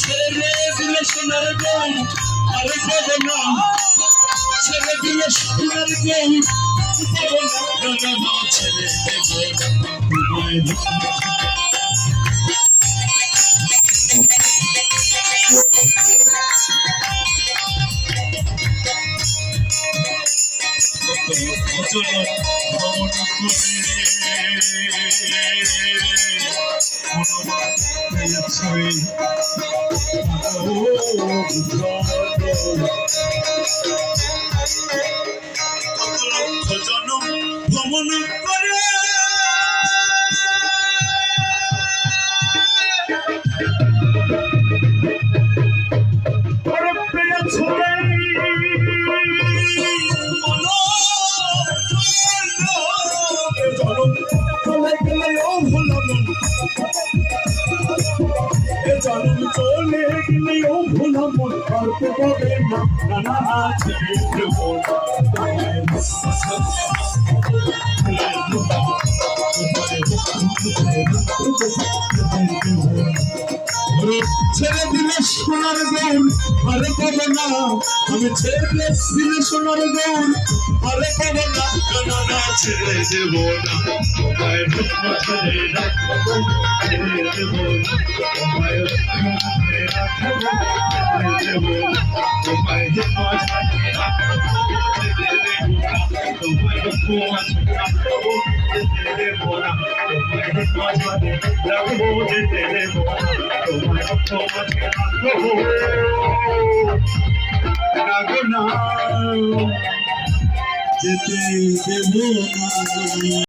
ছেড়ে দিলে সোনার বউ আরে পাবো না, ছেড়ে দিলে সোনার বউ পাবো না, ছেড়ে দেবো জনম ভ্রমণ করে জনম চলে গেলেও ভোলা মন করতে পারে না, না ছেড়ে দেবো ছেড়ে দিলে সোনার গৌর আরে পাবো না, আমি ছেড়ে দিলে সোনার গৌর আরে পাবো না, না ছেড়ে দেবো না, তোমায় ছেড়ে রাখবো, ছেড়ে দেবো না, তোমায় ছেড়ে রাখবো, ছেড়ে দেবো না, তোমায় ছেড়ে রাখবো, ছেড়ে দেবো না, তোমায় ছেড়ে রাখবো, ছেড়ে দেবো না, তোমায় ছেড়ে রাখবো, ছেড়ে দেবো না, তোমায় রাখবো না, যেতে দেবো না।